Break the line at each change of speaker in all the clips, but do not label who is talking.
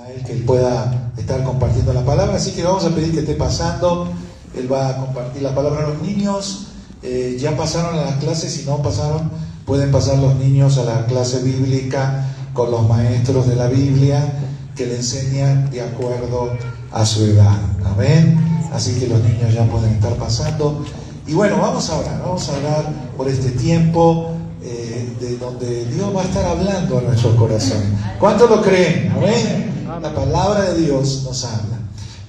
Ismael que él pueda estar compartiendo la palabra, así que vamos a pedir que esté pasando. Él va a compartir la palabra. Los niños ya pasaron a las clases, si no pasaron, pueden pasar los niños a la clase bíblica con los maestros de la Biblia que le enseñan de acuerdo a su edad. Amén. Así que los niños ya pueden estar pasando. Y bueno, vamos a orar por este tiempo de donde Dios va a estar hablando a nuestros corazones. ¿Cuántos lo creen? Amén. La palabra de Dios nos habla.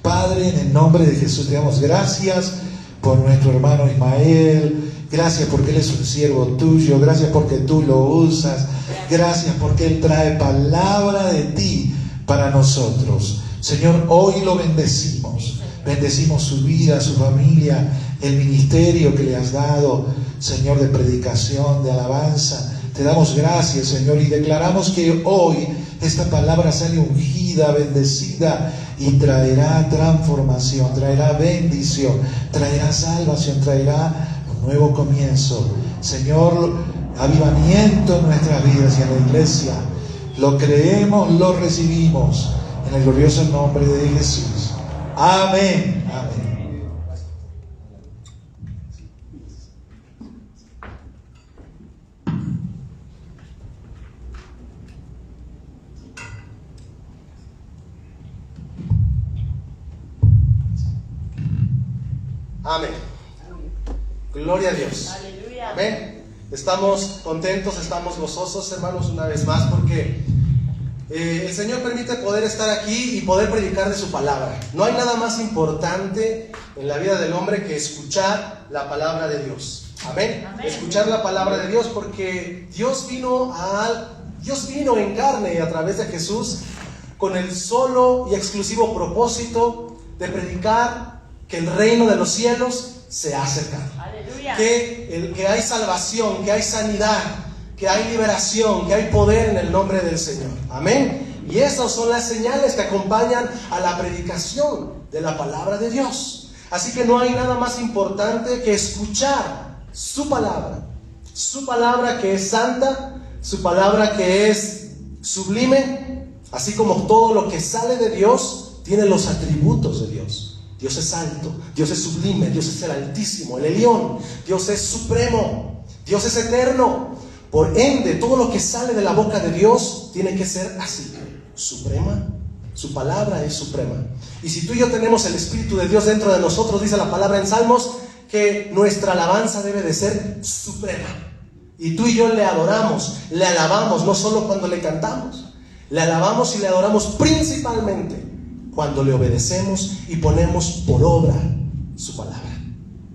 Padre, en el nombre de Jesús te damos gracias por nuestro hermano Ismael. Gracias porque él es un siervo tuyo. Gracias porque tú lo usas. Gracias porque él trae palabra de ti para nosotros. Señor, hoy lo bendecimos. Bendecimos su vida, su familia, el ministerio que le has dado, Señor, de predicación, de alabanza. Te damos gracias, Señor, y declaramos que hoy esta palabra sale ungida, bendecida, y traerá transformación, traerá bendición, traerá salvación, traerá un nuevo comienzo. Señor, avivamiento en nuestras vidas y en la iglesia. Lo creemos, lo recibimos en el glorioso nombre de Jesús. Amén. Amén.
Amén. Gloria a Dios.
Aleluya.
Amén. Estamos contentos, estamos gozosos, hermanos, una vez más, porque el Señor permite poder estar aquí y poder predicar de su palabra. No hay nada más importante en la vida del hombre que escuchar la palabra de Dios. Amén.
Amén.
Escuchar la palabra de Dios, porque Dios vino en carne a través de Jesús con el solo y exclusivo propósito de predicar que el reino de los cielos se ha acercado.
Aleluya.
Que hay salvación, que hay sanidad, que hay liberación, que hay poder en el nombre del Señor. Amén. Y esas son las señales que acompañan a la predicación de la palabra de Dios. Así que no hay nada más importante que escuchar su palabra que es santa, su palabra que es sublime, así como todo lo que sale de Dios tiene los atributos de Dios. Dios es alto, Dios es sublime, Dios es el Altísimo, el Elión, Dios es supremo, Dios es eterno. Por ende, todo lo que sale de la boca de Dios tiene que ser así, suprema. Su palabra es suprema. Y si tú y yo tenemos el Espíritu de Dios dentro de nosotros, dice la palabra en Salmos, que nuestra alabanza debe de ser suprema. Y tú y yo le adoramos, le alabamos, no solo cuando le cantamos, le alabamos y le adoramos principalmente cuando le obedecemos y ponemos por obra su palabra.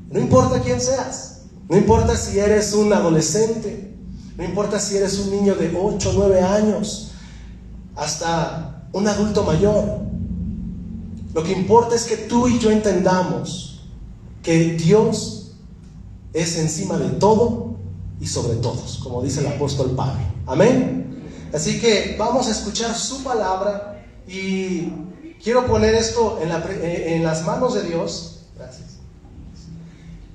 No importa quién seas, no importa si eres un adolescente, no importa si eres un niño de 8 o 9 años, hasta un adulto mayor. Lo que importa es que tú y yo entendamos que Dios es encima de todo y sobre todos, como dice el apóstol Pablo. Amén. Así que vamos a escuchar su palabra y quiero poner esto en las manos de Dios. Gracias.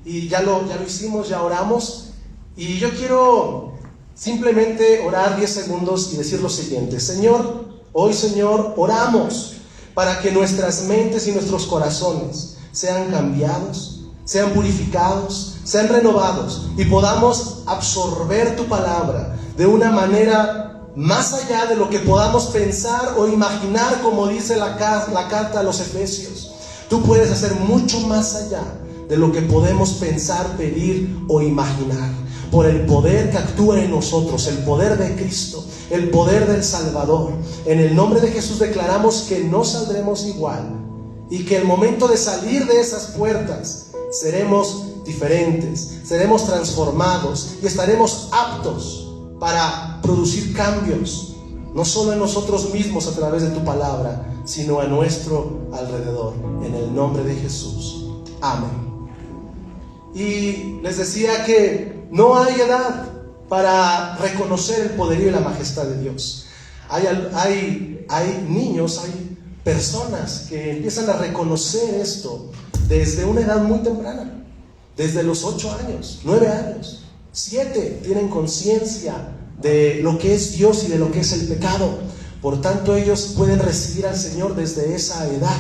Y ya lo hicimos, ya oramos. Y yo quiero simplemente orar 10 segundos y decir lo siguiente. Señor, hoy, Señor, oramos para que nuestras mentes y nuestros corazones sean cambiados, sean purificados, sean renovados y podamos absorber tu palabra de una manera más allá de lo que podamos pensar o imaginar, como dice la carta a los Efesios. Tú puedes hacer mucho más allá de lo que podemos pensar, pedir o imaginar, por el poder que actúa en nosotros, el poder de Cristo, el poder del Salvador. En el nombre de Jesús declaramos que no saldremos igual y que el momento de salir de esas puertas seremos diferentes, seremos transformados y estaremos aptos para producir cambios, no solo en nosotros mismos a través de tu palabra, sino a nuestro alrededor, en el nombre de Jesús. Amén. Y les decía que no hay edad para reconocer el poderío y la majestad de Dios. Hay niños, hay personas que empiezan a reconocer esto desde una edad muy temprana, desde los 8 años, 9 años. 7 tienen conciencia de lo que es Dios y de lo que es el pecado. Por tanto, ellos pueden recibir al Señor desde esa edad.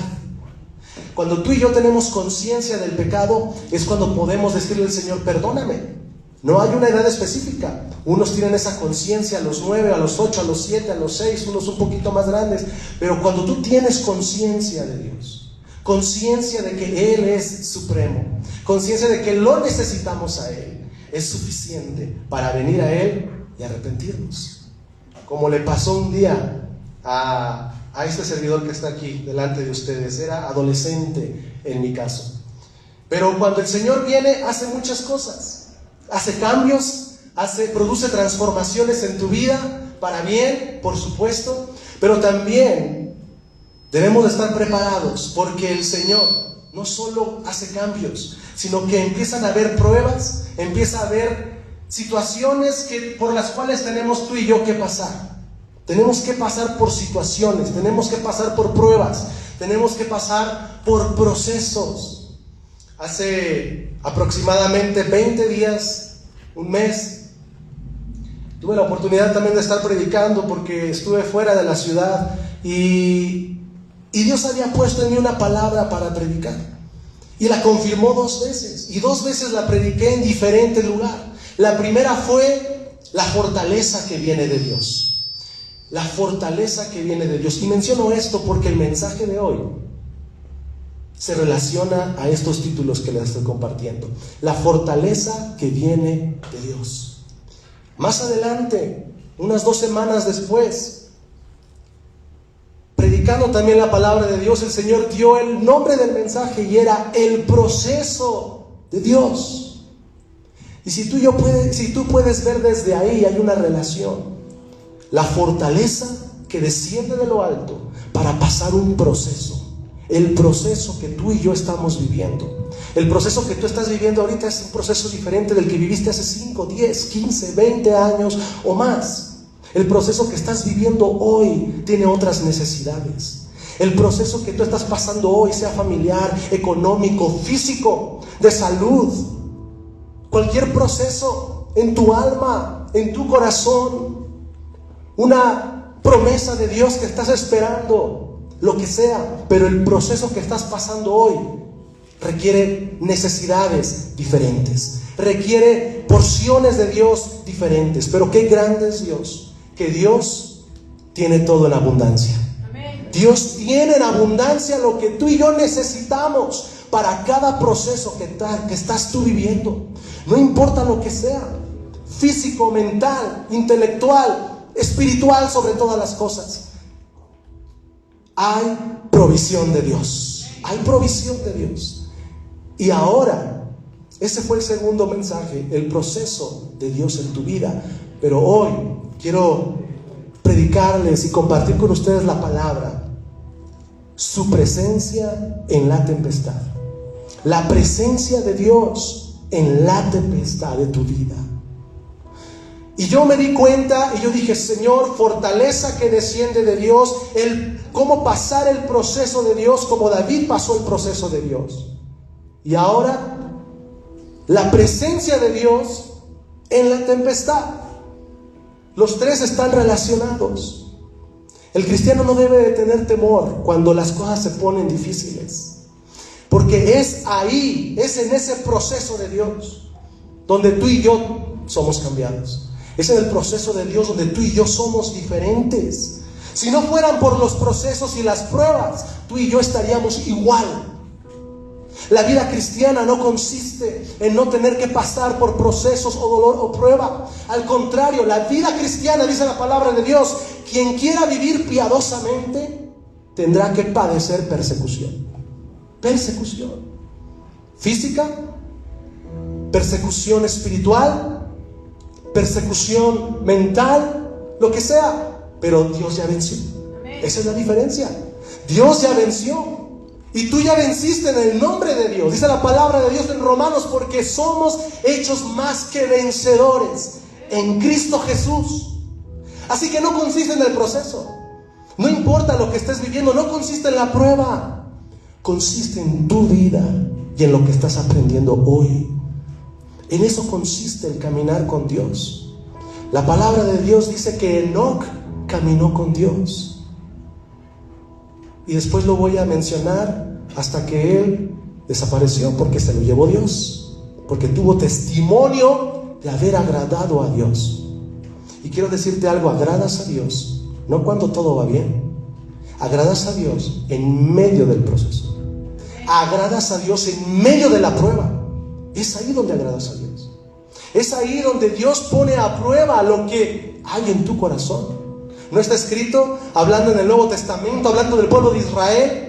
Cuando tú y yo tenemos conciencia del pecado, es cuando podemos decirle al Señor, perdóname. No hay una edad específica. Unos tienen esa conciencia a los 9, a los 8, a los 7, a los 6, unos un poquito más grandes. Pero cuando tú tienes conciencia de Dios, conciencia de que Él es supremo, conciencia de que lo necesitamos a Él, es suficiente para venir a Él y arrepentirnos. Como le pasó un día a este servidor que está aquí delante de ustedes. Era adolescente en mi caso. Pero cuando el Señor viene, hace muchas cosas. Hace cambios, produce transformaciones en tu vida, para bien, por supuesto, pero también debemos de estar preparados, porque el Señor no solo hace cambios, sino que empiezan a haber pruebas, empieza a haber situaciones por las cuales tenemos tú y yo que pasar. Tenemos que pasar por situaciones, tenemos que pasar por pruebas, tenemos que pasar por procesos. Hace aproximadamente 20 días, un mes, tuve la oportunidad también de estar predicando porque estuve fuera de la ciudad y Dios había puesto en mí una palabra para predicar y la confirmó 2 veces y 2 veces la prediqué en diferente lugar. La primera fue la fortaleza que viene de Dios. La fortaleza que viene de Dios. Y menciono esto porque el mensaje de hoy se relaciona a estos títulos que les estoy compartiendo. La fortaleza que viene de Dios. Más adelante, unas 2 semanas después, predicando también la palabra de Dios, el Señor dio el nombre del mensaje y era el proceso de Dios. Y si tú puedes ver desde ahí, hay una relación. La fortaleza que desciende de lo alto para pasar un proceso. El proceso que tú y yo estamos viviendo. El proceso que tú estás viviendo ahorita es un proceso diferente del que viviste hace 5, 10, 15, 20 años o más. El proceso que estás viviendo hoy tiene otras necesidades. El proceso que tú estás pasando hoy, sea familiar, económico, físico, de salud, cualquier proceso en tu alma, en tu corazón, una promesa de Dios que estás esperando, lo que sea, pero el proceso que estás pasando hoy requiere necesidades diferentes, requiere porciones de Dios diferentes. Pero qué grande es Dios, que Dios tiene todo en abundancia. Amén. Dios tiene en abundancia lo que tú y yo necesitamos para cada proceso que estás tú viviendo. No importa lo que sea, físico, mental, intelectual, espiritual, sobre todas las cosas. Hay provisión de Dios. Hay provisión de Dios. Y ahora, ese fue el segundo mensaje, el proceso de Dios en tu vida. Pero hoy quiero predicarles y compartir con ustedes la palabra: su presencia en la tempestad. La presencia de Dios en la tempestad de tu vida. Y yo me di cuenta y yo dije: Señor, fortaleza que desciende de Dios, cómo pasar el proceso de Dios como David pasó el proceso de Dios. Y ahora, la presencia de Dios en la tempestad. Los tres están relacionados. El cristiano no debe de tener temor cuando las cosas se ponen difíciles, porque es ahí, es en ese proceso de Dios donde tú y yo somos cambiados. Es en el proceso de Dios donde tú y yo somos diferentes. Si no fueran por los procesos y las pruebas, tú y yo estaríamos igual. La vida cristiana no consiste en no tener que pasar por procesos o dolor o prueba. Al contrario, la vida cristiana, dice la palabra de Dios, quien quiera vivir piadosamente tendrá que padecer persecución. Persecución física, persecución espiritual, persecución mental, lo que sea, pero Dios ya venció. Esa es la diferencia. Dios ya venció y tú ya venciste en el nombre de Dios. Dice la palabra de Dios en Romanos: porque somos hechos más que vencedores en Cristo Jesús. Así que no consiste en el proceso, no importa lo que estés viviendo, no consiste en la prueba, consiste en tu vida y en lo que estás aprendiendo hoy. En eso consiste el caminar con Dios. La palabra de Dios dice que Enoc caminó con Dios. y después lo voy a mencionar hasta que él desapareció, porque se lo llevó Dios, porque tuvo testimonio de haber agradado a Dios. Y quiero decirte algo: agradas a Dios no cuando todo va bien, agradas a Dios en medio del proceso, agradas a Dios en medio de la prueba. Es ahí donde agradas a Dios, es ahí donde Dios pone a prueba lo que hay en tu corazón. ¿No está escrito, hablando en el Nuevo Testamento, hablando del pueblo de Israel?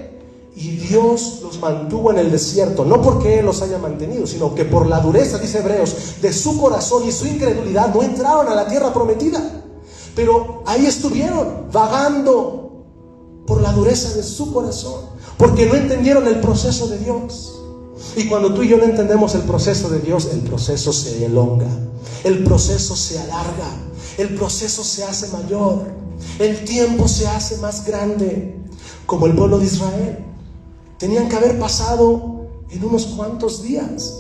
Y Dios los mantuvo en el desierto, no porque Él los haya mantenido, sino que por la dureza, dice Hebreos, de su corazón y su incredulidad no entraron a la tierra prometida. Pero ahí estuvieron, vagando por la dureza de su corazón, porque no entendieron el proceso de Dios. Y cuando tú y yo no entendemos el proceso de Dios, el proceso se elonga, el proceso se alarga, el proceso se hace mayor, el tiempo se hace más grande. Como el pueblo de Israel, tenían que haber pasado en unos cuantos días.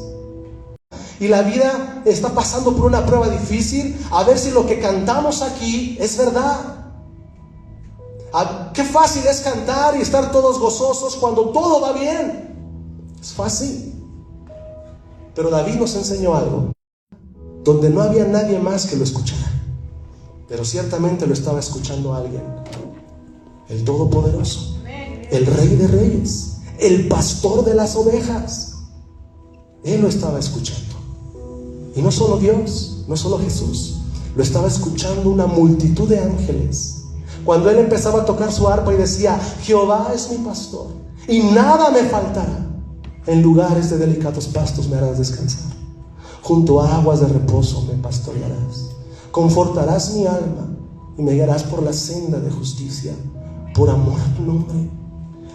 Y la vida está pasando por una prueba difícil, a ver si lo que cantamos aquí es verdad. Qué fácil es cantar y estar todos gozosos cuando todo va bien. Es fácil. Pero David nos enseñó algo donde no había nadie más que lo escuchara, pero ciertamente lo estaba escuchando alguien: el Todopoderoso, el Rey de Reyes, el Pastor de las ovejas. Él lo estaba escuchando. Y no solo Dios, no solo Jesús, lo estaba escuchando una multitud de ángeles. Cuando él empezaba a tocar su arpa y decía: Jehová es mi pastor y nada me faltará. En lugares de delicados pastos me harás descansar, junto a aguas de reposo me pastorearás. Confortarás mi alma y me guiarás por la senda de justicia, por amor a tu nombre.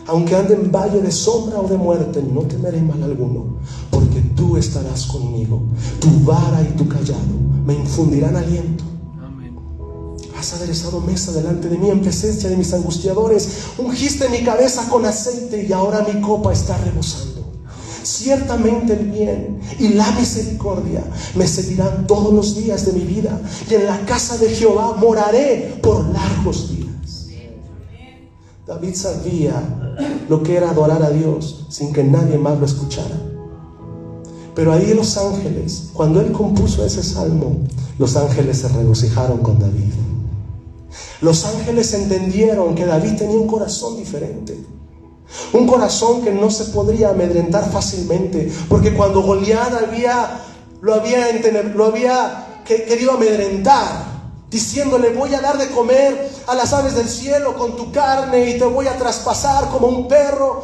Aunque ande en valle de sombra o de muerte, no temeré mal alguno, porque tú estarás conmigo. Tu vara y tu callado me infundirán aliento. Has aderezado mesa delante de mí en presencia de mis angustiadores. Ungiste mi cabeza con aceite y ahora mi copa está rebosando. Ciertamente el bien y la misericordia me seguirán todos los días de mi vida, y en la casa de Jehová moraré por largos días. David sabía lo que era adorar a Dios sin que nadie más lo escuchara. Pero ahí los ángeles, cuando él compuso ese salmo, los ángeles se regocijaron con David. Los ángeles entendieron que David tenía un corazón diferente, un corazón que no se podría amedrentar fácilmente, porque cuando Goliat lo había querido amedrentar, diciéndole: voy a dar de comer a las aves del cielo con tu carne y te voy a traspasar como un perro,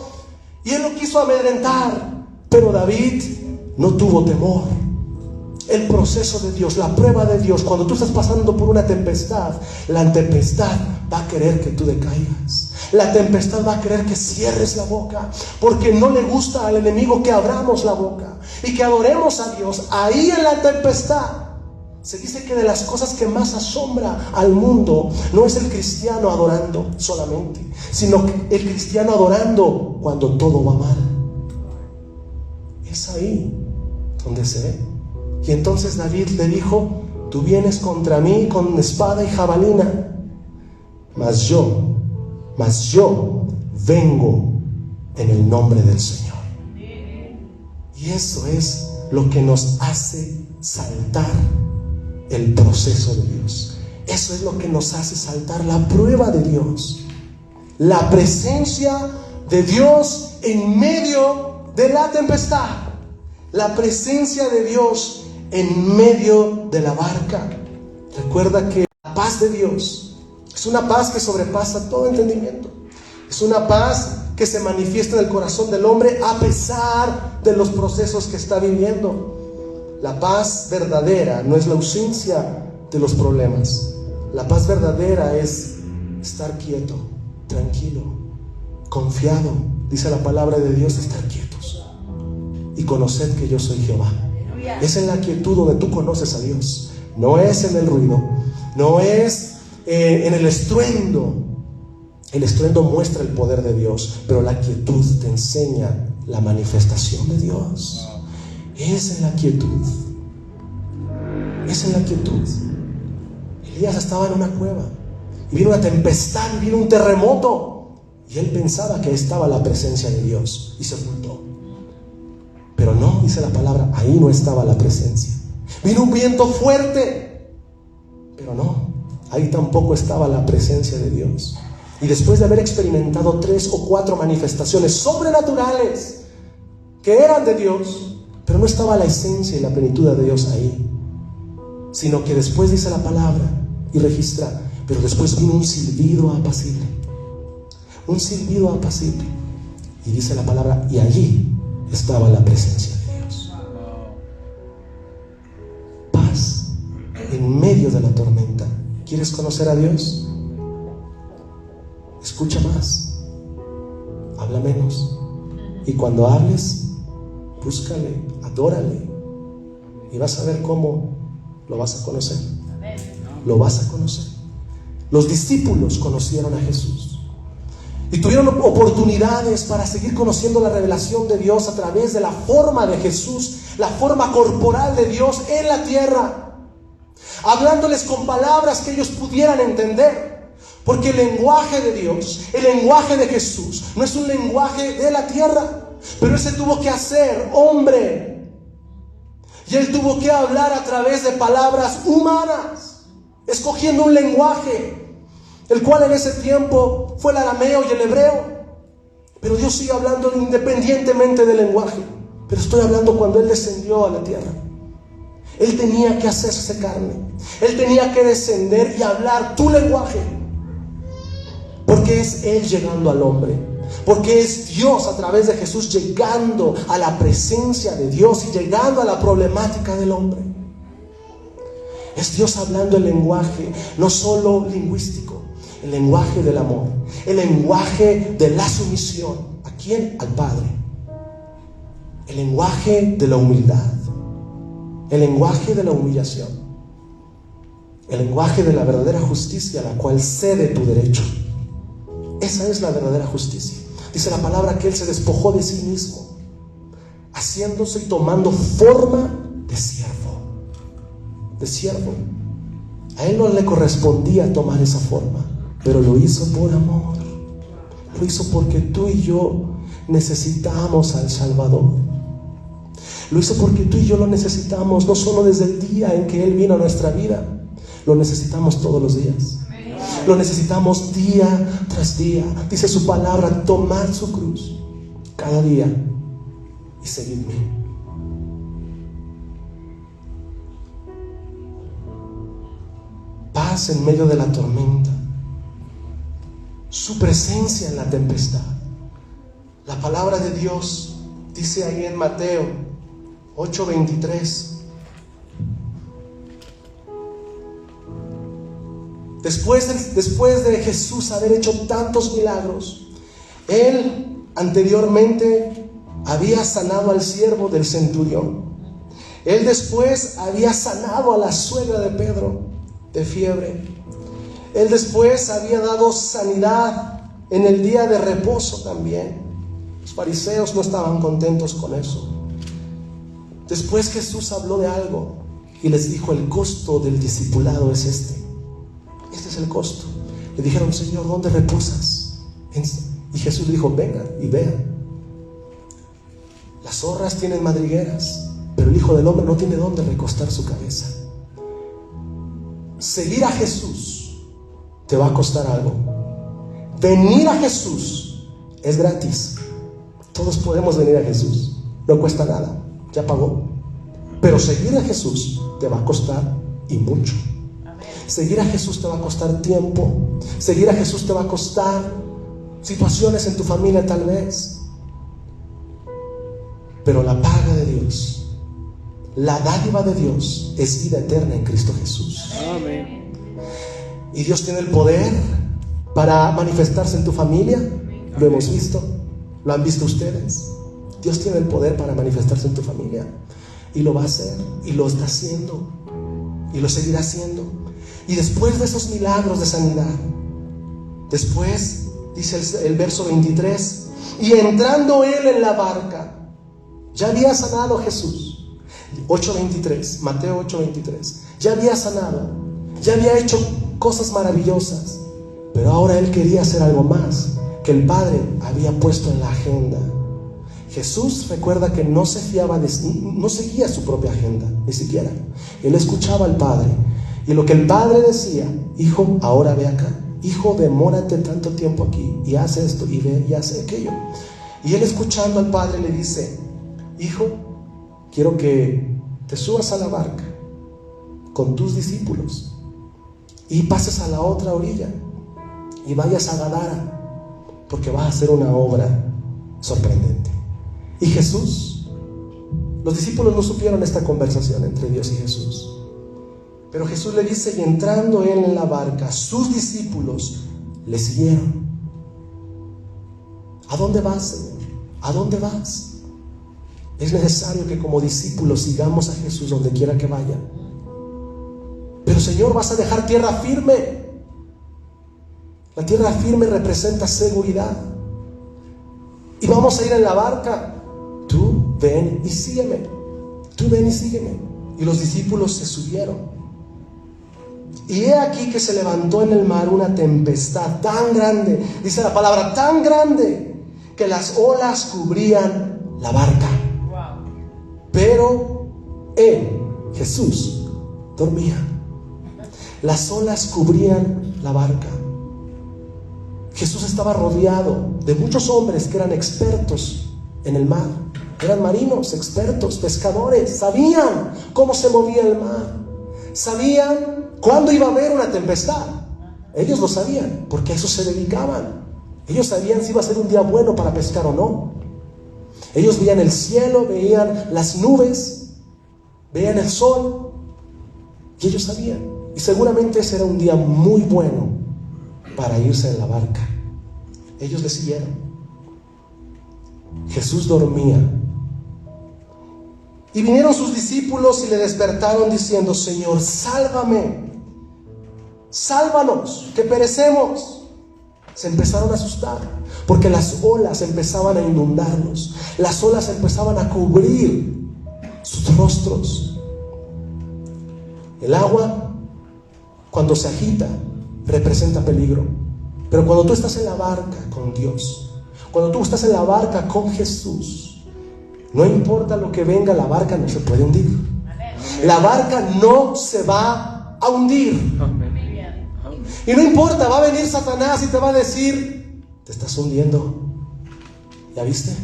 y él lo quiso amedrentar. Pero David no tuvo temor. El proceso de Dios, la prueba de Dios, cuando tú estás pasando por una tempestad, la tempestad va a querer que tú decaigas. La tempestad va a querer que cierres la boca, porque no le gusta al enemigo que abramos la boca y que adoremos a Dios. Ahí en la tempestad se dice que de las cosas que más asombra al mundo no es el cristiano adorando solamente, sino el cristiano adorando cuando todo va mal. Es ahí donde se ve. Y entonces David le dijo: tú vienes contra mí con espada y jabalina, mas yo vengo en el nombre del Señor. Y eso es lo que nos hace saltar el proceso de Dios. Eso es lo que nos hace saltar la prueba de Dios, la presencia de Dios en medio de la tempestad, la presencia de Dios en medio de la barca. Recuerda que la paz de Dios es una paz que sobrepasa todo entendimiento. Es una paz que se manifiesta en el corazón del hombre a pesar de los procesos que está viviendo. La paz verdadera no es la ausencia de los problemas. La paz verdadera es estar quieto, tranquilo, confiado. Dice la palabra de Dios: estar quietos y conoced que yo soy Jehová. Es en la quietud donde tú conoces a Dios. No es en el ruido, no es en el estruendo. El estruendo muestra el poder de Dios, pero la quietud te enseña la manifestación de Dios. Es en la quietud. Es en la quietud. Elías estaba en una cueva y vino una tempestad y vino un terremoto, Y él pensaba que estaba la presencia de Dios y se ocultó. Pero no, dice la palabra, ahí no estaba la presencia. Vino un viento fuerte, pero no, ahí tampoco estaba la presencia de Dios. Y después de haber experimentado 3 o 4 manifestaciones sobrenaturales que eran de Dios, pero no estaba la esencia y la plenitud de Dios ahí, sino que después dice la palabra y registra, pero después vino un silbido apacible. Un silbido apacible. Y dice la palabra, y allí estaba la presencia de Dios. Paz en medio de la tormenta. ¿Quieres conocer a Dios? Escucha más, habla menos. Y cuando hables, búscale, adórale, y vas a ver cómo lo vas a conocer. Lo vas a conocer. Los discípulos conocieron a Jesús y tuvieron oportunidades para seguir conociendo la revelación de Dios a través de la forma de Jesús, la forma corporal de Dios en la tierra, hablándoles con palabras que ellos pudieran entender, porque el lenguaje de Dios, el lenguaje de Jesús, no es un lenguaje de la tierra, pero Él se tuvo que hacer hombre y Él tuvo que hablar a través de palabras humanas, escogiendo un lenguaje, el cual en ese tiempo fue el arameo y el hebreo. Pero Dios sigue hablando independientemente del lenguaje. Pero estoy hablando cuando Él descendió a la tierra. Él tenía que hacerse carne. Él tenía que descender y hablar tu lenguaje. Porque es Él llegando al hombre. Porque es Dios a través de Jesús llegando a la presencia de Dios y llegando a la problemática del hombre. Es Dios hablando el lenguaje, no solo lingüístico, el lenguaje del amor, el lenguaje de la sumisión. ¿A quién? Al Padre. El lenguaje de la humildad, el lenguaje de la humillación, el lenguaje de la verdadera justicia, la cual cede tu derecho. Esa es la verdadera justicia. Dice la palabra que Él se despojó de sí mismo, haciéndose y tomando forma de siervo. De siervo. A Él no le correspondía tomar esa forma, pero lo hizo por amor. Lo hizo porque tú y yo necesitamos al Salvador. Lo hizo porque tú y yo lo necesitamos, no solo desde el día en que Él vino a nuestra vida, lo necesitamos todos los días. Lo necesitamos día tras día. Dice su palabra, tomad su cruz cada día y seguidme. Paz en medio de la tormenta, su presencia en la tempestad. La palabra de Dios dice ahí en Mateo 8:23. Después de Jesús haber hecho tantos milagros, Él anteriormente había sanado al siervo del centurión. Él después había sanado a la suegra de Pedro de fiebre. Él después había dado sanidad en el día de reposo también. Los fariseos no estaban contentos con eso. Después Jesús habló de algo y les dijo: el costo del discipulado es este. Este es el costo. Le dijeron: Señor, ¿dónde reposas? Y Jesús le dijo: vengan y vean. Las zorras tienen madrigueras, pero el Hijo del Hombre no tiene dónde recostar su cabeza. Seguir a Jesús te va a costar algo. Venir a Jesús es gratis. Todos podemos venir a Jesús, no cuesta nada, ya pagó. Pero seguir a Jesús te va a costar, y mucho. Seguir a Jesús te va a costar tiempo. Seguir a Jesús te va a costar situaciones en tu familia tal vez. Pero la paga de Dios, la dádiva de Dios, es vida eterna en Cristo Jesús.
Amén.
Y Dios tiene el poder para manifestarse en tu familia. Lo hemos visto, lo han visto ustedes. Dios tiene el poder para manifestarse en tu familia, y lo va a hacer, y lo está haciendo, y lo seguirá haciendo. Y después de esos milagros de sanidad, después dice el verso 23, y entrando Él en la barca, ya había sanado Jesús. 8:23, Mateo 8:23, ya había sanado, ya había hecho cosas maravillosas, pero ahora Él quería hacer algo más. que el Padre había puesto en la agenda. Jesús, recuerda que no seguía su propia agenda, ni siquiera. Él escuchaba al Padre, y lo que el Padre decía: hijo, ahora ve acá, hijo, demórate tanto tiempo aquí, y haz esto, y ve, y hace aquello. Y él, escuchando al Padre, le dice: hijo, quiero que te subas a la barca con tus discípulos y pases a la otra orilla y vayas a Gadara, porque vas a hacer una obra sorprendente. Y Jesús, los discípulos no supieron esta conversación entre Dios y Jesús, pero Jesús le dice, y entrando él en la barca, sus discípulos le siguieron. ¿A dónde vas, Señor? ¿A dónde vas? Es necesario que como discípulos sigamos a Jesús donde quiera que vaya. Pero, Señor, vas a dejar tierra firme. La tierra firme representa seguridad. Y vamos a ir en la barca. Tú ven y sígueme. Tú ven y sígueme. Y los discípulos se subieron. Y he aquí que se levantó en el mar una tempestad tan grande, dice la palabra, tan grande, que las olas cubrían la barca. Pero él, Jesús, dormía. Las olas cubrían la barca. Jesús estaba rodeado de muchos hombres que eran expertos en el mar. Eran marinos, expertos, pescadores. Sabían cómo se movía el mar. Sabían cuándo iba a haber una tempestad. Ellos lo sabían, porque a eso se dedicaban. Ellos sabían si iba a ser un día bueno para pescar o no. Ellos veían el cielo, veían las nubes, veían el sol, y ellos sabían. Y seguramente ese era un día muy bueno para irse en la barca. Ellos le siguieron. Jesús dormía. Y vinieron sus discípulos y le despertaron diciendo: Señor, sálvame, sálvanos, que perecemos. Se empezaron a asustar, porque las olas empezaban a inundarlos. Las olas empezaban a cubrir sus rostros. El agua, cuando se agita, representa peligro. Pero cuando tú estás en la barca con Dios, cuando tú estás en la barca con Jesús, no importa lo que venga, la barca no se puede hundir. La barca no se va a hundir. Y no importa, va a venir Satanás y te va a decir: te estás hundiendo. ¿Ya viste?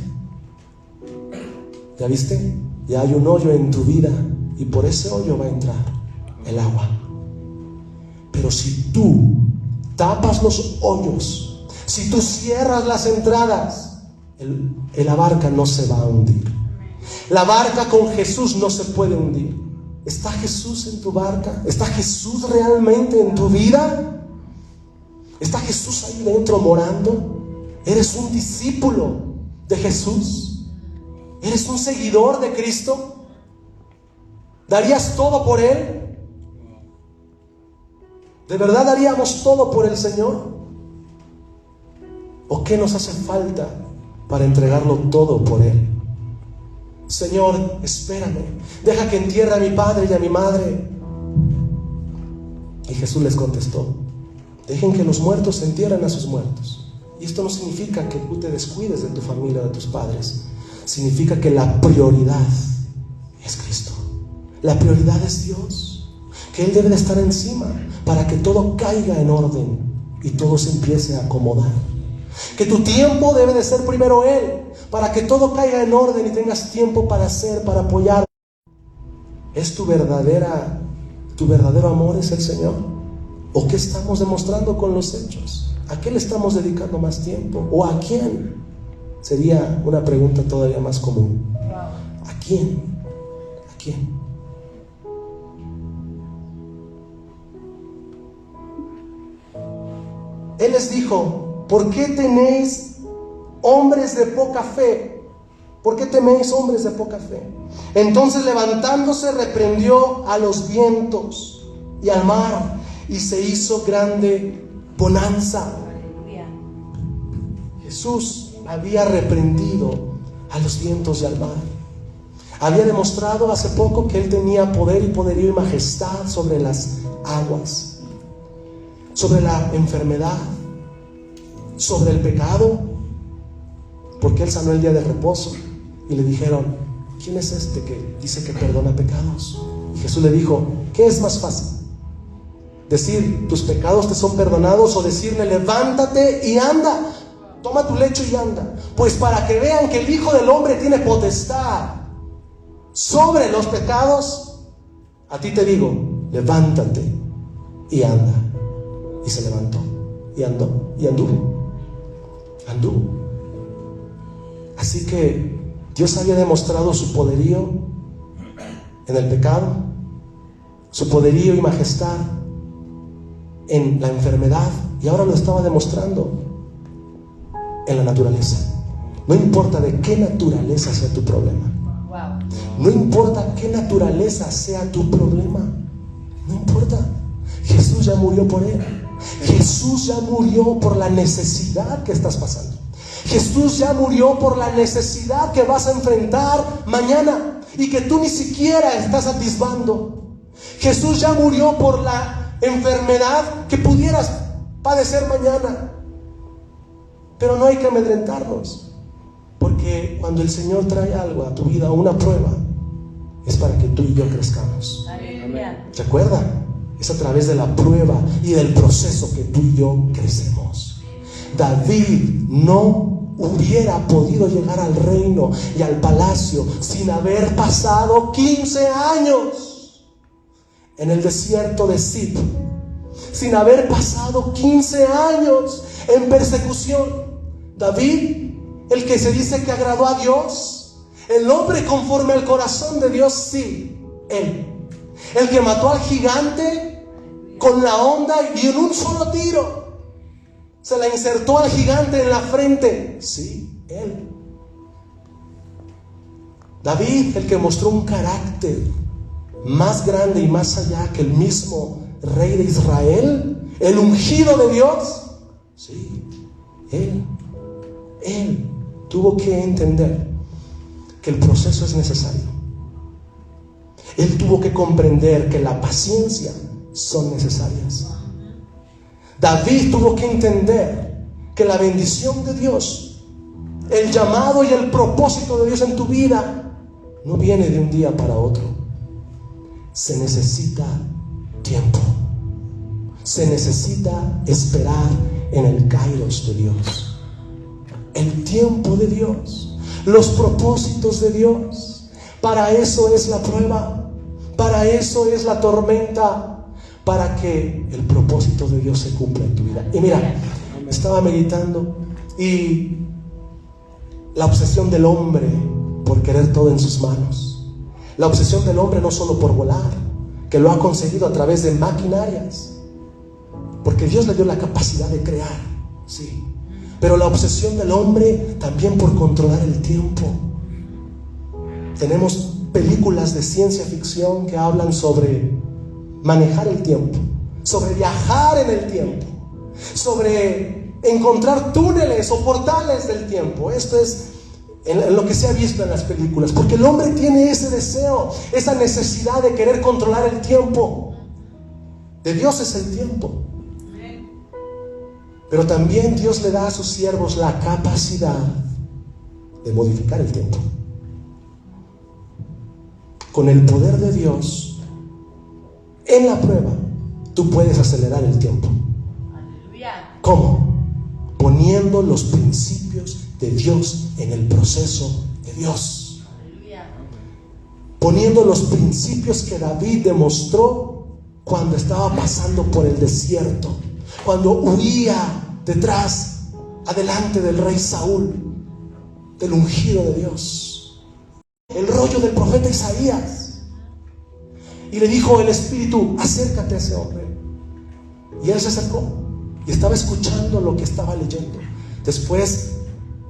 ¿Ya viste? Ya hay un hoyo en tu vida, y por ese hoyo va a entrar el agua. Pero si tú tapas los hoyos, si tú cierras las entradas, la barca no se va a hundir. La barca con Jesús no se puede hundir. ¿Está Jesús en tu barca? ¿Está Jesús realmente en tu vida? ¿Está Jesús ahí dentro morando? ¿Eres un discípulo de Jesús? ¿Eres un seguidor de Cristo? ¿Darías todo por Él? ¿De verdad daríamos todo por el Señor? ¿O qué nos hace falta para entregarlo todo por Él? Señor, espérame, deja que entierre a mi padre y a mi madre. Y Jesús les contestó: dejen que los muertos entierren a sus muertos. Y esto no significa que tú te descuides de tu familia o de tus padres. Significa que la prioridad es Cristo. La prioridad es Dios. Que Él debe de estar encima para que todo caiga en orden y todo se empiece a acomodar. Que tu tiempo debe de ser primero Él, para que todo caiga en orden y tengas tiempo para hacer, para apoyar. ¿Es tu verdadero amor es el Señor? ¿O qué estamos demostrando con los hechos? ¿A qué le estamos dedicando más tiempo? ¿O a quién? Sería una pregunta todavía más común. ¿A quién? ¿A quién? Él les dijo: ¿por qué tenéis hombres de poca fe? ¿Por qué teméis, hombres de poca fe? Entonces, levantándose, reprendió a los vientos y al mar, y se hizo grande bonanza. Jesús había reprendido a los vientos y al mar. Había demostrado hace poco que Él tenía poder y poderío y majestad sobre las aguas, sobre la enfermedad, sobre el pecado, porque Él sanó el día de reposo. Y le dijeron: ¿quién es este que dice que perdona pecados? Y Jesús le dijo: ¿qué es más fácil? ¿Decir tus pecados te son perdonados o decirle levántate y anda? Toma tu lecho y anda. Pues para que vean que el Hijo del Hombre tiene potestad sobre los pecados, a ti te digo, levántate y anda. Y se levantó y andó y anduvo. Así que Dios había demostrado su poderío en el pecado, su poderío y majestad en la enfermedad, y ahora lo estaba demostrando en la naturaleza. No importa de qué naturaleza sea tu problema, no importa qué naturaleza sea tu problema, no importa. Jesús ya murió por él. Jesús ya murió por la necesidad que estás pasando. Jesús ya murió por la necesidad que vas a enfrentar mañana y que tú ni siquiera estás atisbando. Jesús ya murió por la enfermedad que pudieras padecer mañana. Pero no hay que amedrentarnos, porque cuando el Señor trae algo a tu vida, una prueba, es para que tú y yo crezcamos. Recuerda, es a través de la prueba y del proceso que tú y yo crecemos. David no hubiera podido llegar al reino y al palacio sin haber pasado 15 años en el desierto de Zip, sin haber pasado 15 años en persecución. David, el que se dice que agradó a Dios, el hombre conforme al corazón de Dios, sí, él. El que mató al gigante con la honda y en un solo tiro se la insertó al gigante en la frente, sí, él. David, el que mostró un carácter más grande y más allá que el mismo rey de Israel, el ungido de Dios, sí, él tuvo que entender que el proceso es necesario. Él tuvo que comprender que la paciencia son necesarias. David tuvo que entender que la bendición de Dios, el llamado y el propósito de Dios en tu vida no viene de un día para otro. Se necesita tiempo. Se necesita esperar en el kairos de Dios. El tiempo de Dios, los propósitos de Dios. Para eso es la prueba, para eso es la tormenta, para que el propósito de Dios se cumpla en tu vida. Y mira, estaba meditando y la obsesión del hombre por querer todo en sus manos, la obsesión del hombre no solo por volar, que lo ha conseguido a través de maquinarias, porque Dios le dio la capacidad de crear, sí, pero la obsesión del hombre también por controlar el tiempo. Tenemos películas de ciencia ficción que hablan sobre manejar el tiempo, sobre viajar en el tiempo, sobre encontrar túneles o portales del tiempo. Esto es en lo que se ha visto en las películas, porque el hombre tiene ese deseo, esa necesidad de querer controlar el tiempo. De Dios es el tiempo, pero también Dios le da a sus siervos la capacidad de modificar el tiempo. Con el poder de Dios en la prueba, tú puedes acelerar el tiempo. ¿Cómo? Poniendo los principios de Dios en el proceso de Dios. Poniendo los principios que David demostró cuando estaba pasando por el desierto, cuando huía detrás, adelante del rey Saúl, del ungido de Dios. El rollo del profeta Isaías. Y le dijo el Espíritu: acércate a ese hombre. Y él se acercó y estaba escuchando lo que estaba leyendo. Después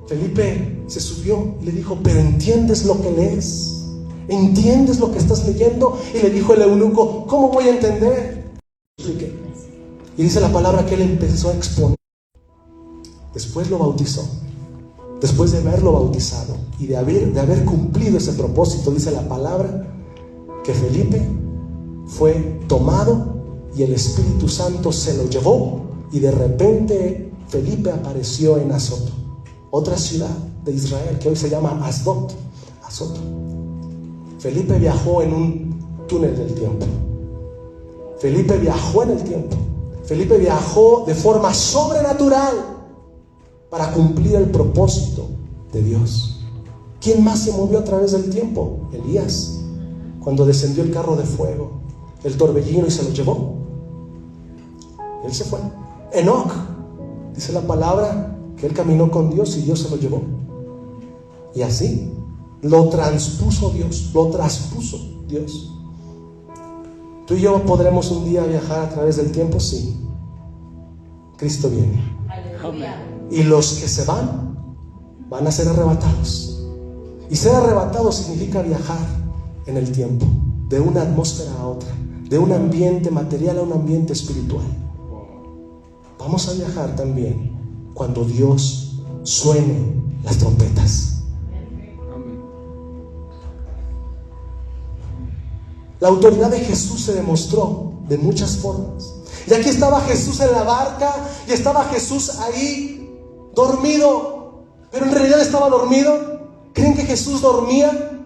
Felipe se subió y le dijo: pero ¿entiendes lo que lees? ¿Entiendes lo que estás leyendo? Y le dijo el eunuco: ¿cómo voy a entender? Y dice la palabra que él empezó a exponer. Después lo bautizó. Después de haberlo bautizado y de haber cumplido ese propósito, dice la palabra que Felipe fue tomado y el Espíritu Santo se lo llevó, y de repente Felipe apareció en Azoto, otra ciudad de Israel que hoy se llama Azoto. Felipe viajó en un túnel del tiempo. Felipe viajó en el tiempo. Felipe viajó de forma sobrenatural para cumplir el propósito de Dios. ¿Quién más se movió a través del tiempo? Elías, cuando descendió el carro de fuego, el torbellino, y se lo llevó. Él se fue. Enoc, dice la palabra que él caminó con Dios y Dios se lo llevó. Y así lo traspuso Dios. Tú y yo podremos un día viajar a través del tiempo, sí. Cristo viene.
Aleluya.
Y los que se van a ser arrebatados. Y ser arrebatado significa viajar en el tiempo, de una atmósfera a otra, de un ambiente material a un ambiente espiritual. Vamos a viajar también cuando Dios suene las trompetas. La autoridad de Jesús se demostró de muchas formas. Y aquí estaba Jesús en la barca, y estaba Jesús ahí dormido, pero en realidad estaba dormido. ¿Creen que Jesús dormía?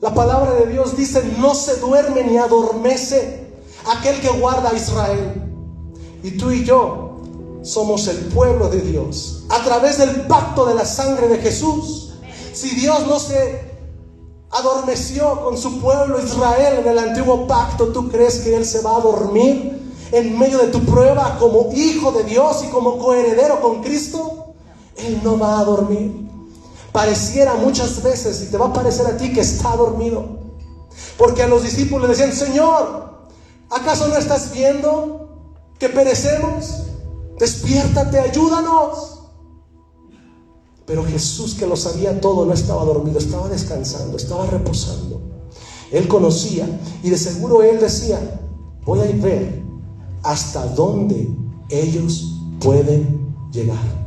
La palabra de Dios dice: no se duerme ni adormece aquel que guarda a Israel. Y tú y yo somos el pueblo de Dios a través del pacto de la sangre de Jesús. Si Dios no se adormeció con su pueblo Israel en el antiguo pacto, ¿tú crees que Él se va a dormir en medio de tu prueba como hijo de Dios y como coheredero con Cristo? Él no va a dormir. Pareciera muchas veces, y te va a parecer a ti, que está dormido, porque a los discípulos le decían: Señor, ¿acaso no estás viendo que perecemos? Despiértate, ayúdanos. Pero Jesús, que lo sabía todo, no estaba dormido, estaba descansando, estaba reposando. Él conocía, y de seguro Él decía: voy a ver hasta dónde ellos pueden llegar.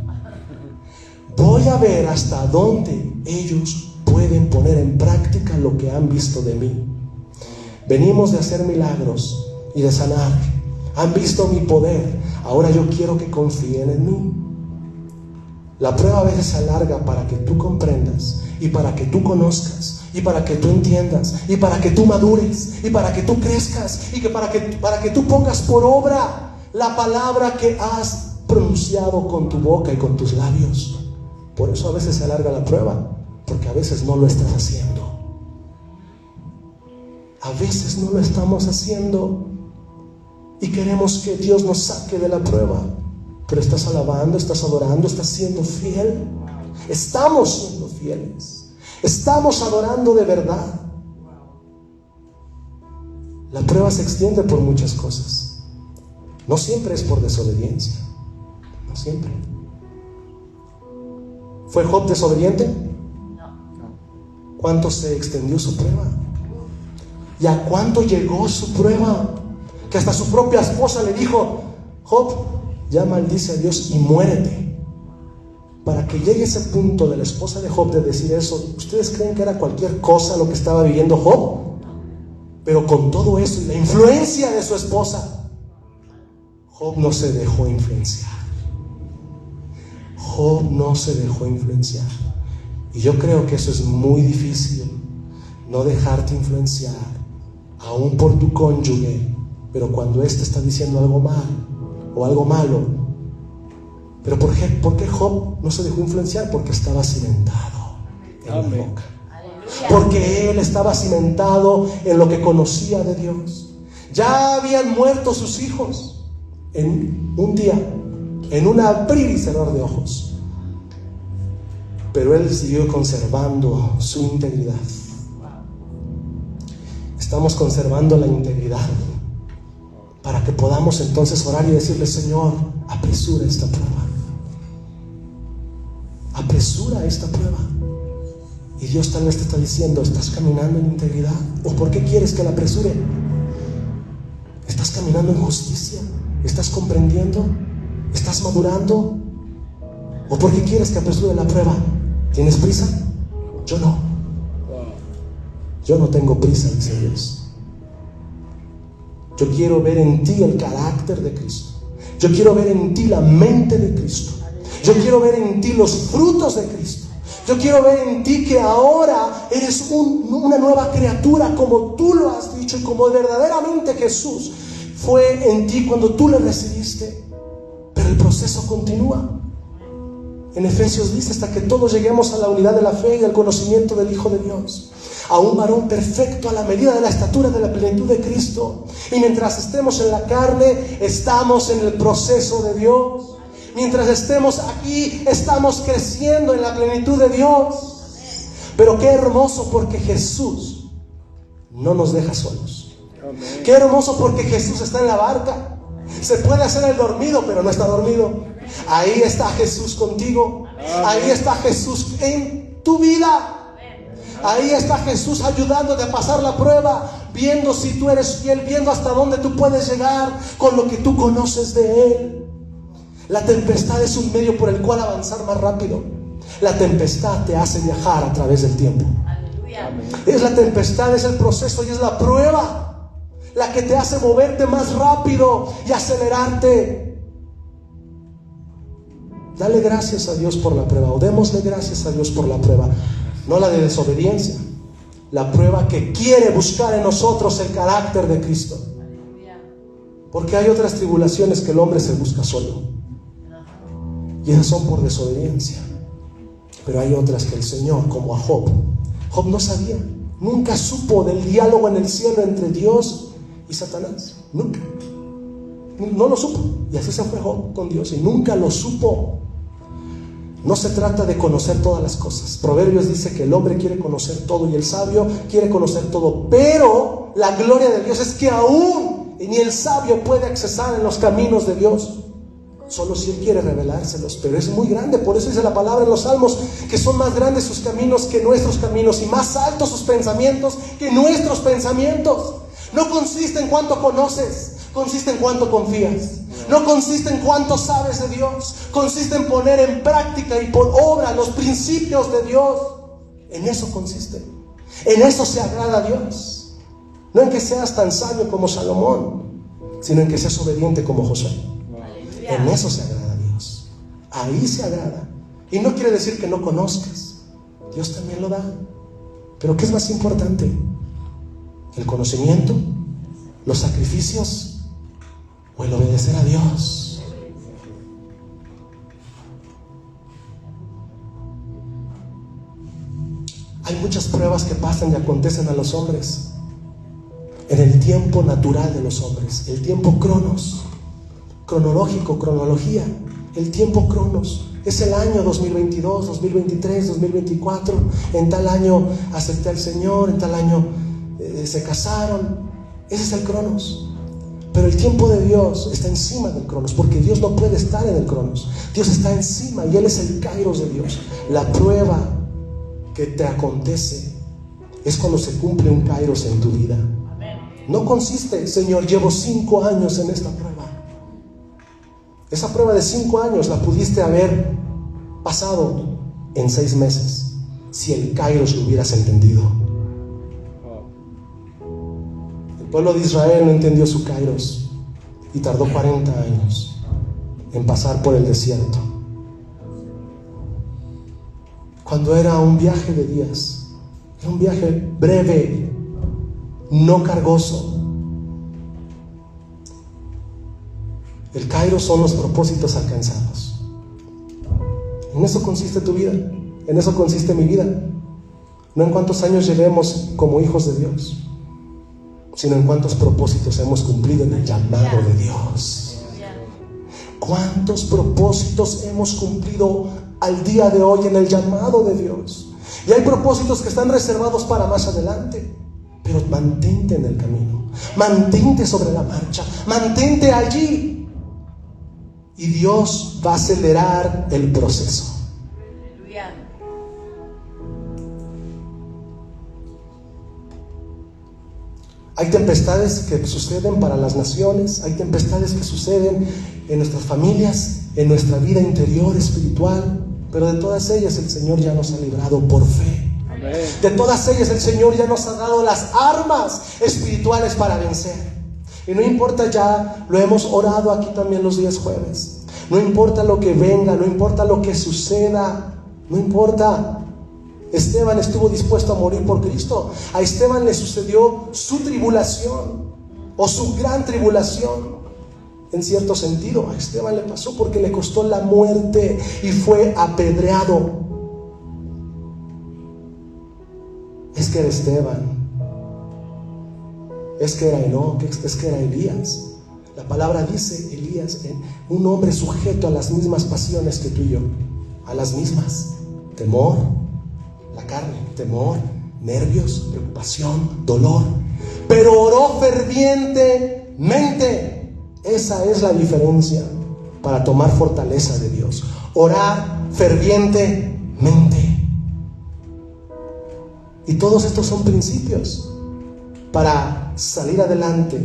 Voy a ver hasta dónde ellos pueden poner en práctica lo que han visto de mí. Venimos de hacer milagros y de sanar. Han visto mi poder. Ahora yo quiero que confíen en mí. La prueba a veces se alarga para que tú comprendas, y para que tú conozcas, y para que tú entiendas, y para que tú madures, y para que tú crezcas, y que para que tú pongas por obra la palabra que has pronunciado con tu boca y con tus labios. Por eso a veces se alarga la prueba, porque a veces no lo estás haciendo. A veces no lo estamos haciendo y queremos que Dios nos saque de la prueba. Pero estás alabando, estás adorando, estás siendo fiel. Estamos siendo fieles. Estamos adorando de verdad. La prueba se extiende por muchas cosas. No siempre es por desobediencia. No siempre. ¿Fue Job desobediente?
No.
¿Cuánto se extendió su prueba? ¿Y a cuánto llegó su prueba? Que hasta su propia esposa le dijo: Job, ya maldice a Dios y muérete. Para que llegue ese punto de la esposa de Job de decir eso, ¿ustedes creen que era cualquier cosa lo que estaba viviendo Job? Pero con todo eso y la influencia de su esposa, Job no se dejó influenciar. Job no se dejó influenciar. Y yo creo que eso es muy difícil, no dejarte influenciar, aún por tu cónyuge, pero cuando éste está diciendo algo mal o algo malo. Pero ¿por qué Job no se dejó influenciar? Porque estaba cimentado en la roca. Porque él estaba cimentado en lo que conocía de Dios. Ya habían muerto sus hijos en un día, en un abrir y cerrar de ojos. Pero él siguió conservando su integridad. Estamos conservando la integridad para que podamos entonces orar y decirle: Señor, apresura esta prueba. Apresura esta prueba. Y Dios tal vez te está diciendo: ¿estás caminando en integridad? ¿O por qué quieres que la apresure? ¿Estás caminando en justicia? ¿Estás comprendiendo? ¿Estás madurando? ¿O por qué quieres que apresure la prueba? ¿Tienes prisa? Yo no. Yo no tengo prisa, dice Dios. Yo quiero ver en ti el carácter de Cristo. Yo quiero ver en ti la mente de Cristo. Yo quiero ver en ti los frutos de Cristo. Yo quiero ver en ti que ahora eres una nueva criatura, como tú lo has dicho, y como verdaderamente Jesús fue en ti cuando tú le recibiste. Pero el proceso continúa. En Efesios dice: hasta que todos lleguemos a la unidad de la fe y al conocimiento del Hijo de Dios, a un varón perfecto a la medida de la estatura de la plenitud de Cristo. Y mientras estemos en la carne, estamos en el proceso de Dios. Mientras estemos aquí, estamos creciendo en la plenitud de Dios. Pero qué hermoso, porque Jesús no nos deja solos. Qué hermoso, porque Jesús está en la barca. Se puede hacer el dormido, pero no está dormido. Ahí está Jesús contigo. Ahí está Jesús en tu vida. Ahí está Jesús ayudándote a pasar la prueba, viendo si tú eres fiel, viendo hasta dónde tú puedes llegar con lo que tú conoces de Él. La tempestad es un medio por el cual avanzar más rápido. La tempestad te hace viajar a través del tiempo. Es la tempestad, es el proceso y es la prueba la que te hace moverte más rápido y acelerarte. Dale gracias a Dios por la prueba, o démosle gracias a Dios por la prueba. No la de desobediencia, la prueba que quiere buscar en nosotros el carácter de Cristo. Porque hay otras tribulaciones que el hombre se busca solo, y esas son por desobediencia. Pero hay otras que el Señor, como a Job no sabía, nunca supo del diálogo en el cielo entre Dios y Satanás. Nunca, no lo supo. Y así se fue Job con Dios y nunca lo supo. No se trata de conocer todas las cosas. Proverbios dice que el hombre quiere conocer todo y el sabio quiere conocer todo. Pero la gloria de Dios es que aún ni el sabio puede accesar en los caminos de Dios, solo si Él quiere revelárselos. Pero es muy grande. Por eso dice la palabra en los Salmos que son más grandes sus caminos que nuestros caminos, y más altos sus pensamientos que nuestros pensamientos. No consiste en cuánto conoces, consiste en cuánto confías. No consiste en cuánto sabes de Dios, consiste en poner en práctica y por obra los principios de Dios. En eso consiste. En eso se agrada a Dios. No en que seas tan sabio como Salomón, sino en que seas obediente como Josué. En eso se agrada a Dios. Ahí se agrada. Y no quiere decir que no conozcas. Dios también lo da. Pero ¿qué es más importante? ¿El conocimiento? ¿Los sacrificios? ¿O el obedecer a Dios? Hay muchas pruebas que pasan y acontecen a los hombres en el tiempo natural de los hombres. El tiempo cronos, cronológico, cronología. El tiempo cronos es el año 2022, 2023, 2024. En tal año acepté al Señor, en tal año se casaron. Ese es el cronos. Pero el tiempo de Dios está encima del cronos, porque Dios no puede estar en el cronos. Dios está encima y Él es el kairos de Dios. La prueba que te acontece es cuando se cumple un kairos en tu vida. No consiste, Señor, llevo 5 años en esta prueba. Esa prueba de 5 años la pudiste haber pasado en 6 meses si el kairos lo hubieras entendido. El pueblo de Israel no entendió su kairos y tardó 40 años en pasar por el desierto. Cuando era un viaje de días, era un viaje breve, no cargoso. El kairos son los propósitos alcanzados. En eso consiste tu vida, en eso consiste mi vida. No en cuántos años llevemos como hijos de Dios, sino en cuántos propósitos hemos cumplido en el llamado de Dios. ¿Cuántos propósitos hemos cumplido al día de hoy en el llamado de Dios? Y hay propósitos que están reservados para más adelante. Pero mantente en el camino, mantente sobre la marcha, mantente allí. Y Dios va a acelerar el proceso. Hay tempestades que suceden para las naciones, hay tempestades que suceden en nuestras familias, en nuestra vida interior espiritual, pero de todas ellas el Señor ya nos ha librado por fe. Amén. De todas ellas el Señor ya nos ha dado las armas espirituales para vencer. Y no importa, ya lo hemos orado aquí también los días jueves. No importa lo que venga, no importa lo que suceda, no importa. Esteban estuvo dispuesto a morir por Cristo. A Esteban le sucedió su tribulación, o su gran tribulación. En cierto sentido, a Esteban le pasó porque le costó la muerte y fue apedreado. Es que era Esteban. Es que era Enoc, es que era Elías. La palabra dice, Elías, un hombre sujeto a las mismas pasiones que tú y yo, a las mismas. Temor, la carne, temor, nervios, preocupación, dolor. Pero oró fervientemente. Esa es la diferencia para tomar fortaleza de Dios. Orar fervientemente. Y todos estos son principios para salir adelante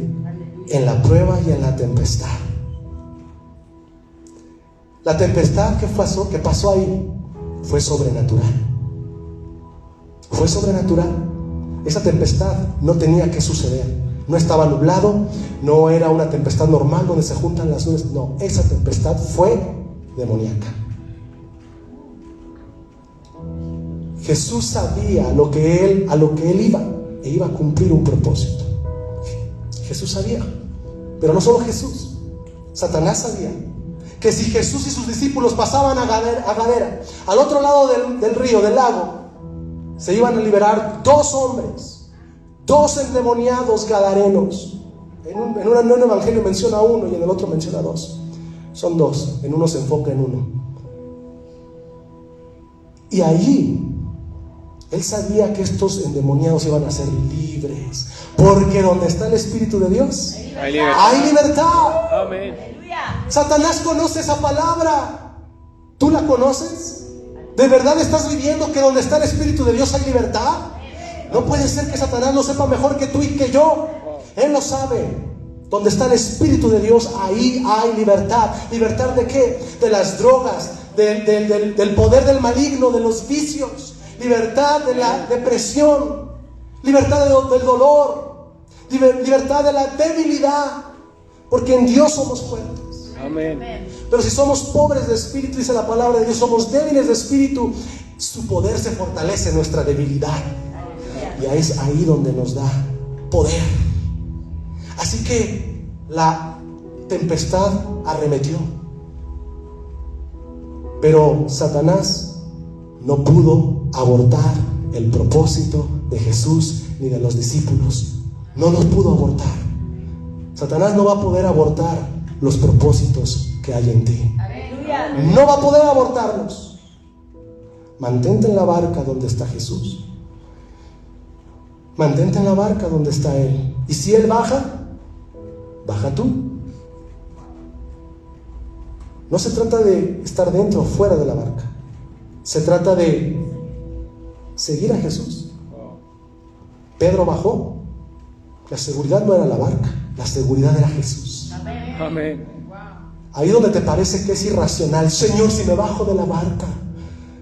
en la prueba y en la tempestad. La tempestad que pasó ahí fue sobrenatural. Fue sobrenatural. Esa tempestad no tenía que suceder. No estaba nublado, no era una tempestad normal donde se juntan las nubes. No, esa tempestad fue demoníaca. Jesús sabía a lo que él iba, e iba a cumplir un propósito. Jesús sabía, pero no solo Jesús, Satanás sabía que si Jesús y sus discípulos pasaban a Gadara, al otro lado del río, del lago, se iban a liberar 2 hombres, 2 endemoniados gadarenos. En un evangelio menciona 1 y en el otro menciona 2. Son 2, en uno se enfoca en uno. Y allí él sabía que estos endemoniados iban a ser libres, porque donde está el Espíritu de Dios hay libertad.
Amén.
Satanás conoce esa palabra. ¿Tú la conoces? ¿De verdad estás viviendo que donde está el Espíritu de Dios hay libertad? No puede ser que Satanás lo sepa mejor que tú y que yo. Él lo sabe. Donde está el Espíritu de Dios, ahí hay libertad. ¿Libertad de qué? De las drogas, del poder del maligno, de los vicios. Libertad de la depresión, libertad del dolor, libertad de la debilidad, porque en Dios somos fuertes.
Amén.
Pero si somos pobres de espíritu, dice la palabra de Dios, somos débiles de espíritu, su poder se fortalece en nuestra debilidad. Y es ahí donde nos da poder. Así que la tempestad arremetió, pero Satanás no pudo abortar el propósito de Jesús ni de los discípulos. No los pudo abortar. Satanás no va a poder abortar los propósitos que hay en ti. No va a poder abortarlos. Mantente en la barca donde está Jesús. Mantente en la barca donde está Él. Y si Él baja, baja tú. No se trata de estar dentro o fuera de la barca. Se trata de seguir a Jesús. Pedro bajó. La seguridad no era la barca, la seguridad era Jesús.
Amén.
Ahí donde te parece que es irracional. Señor, si me bajo de la barca,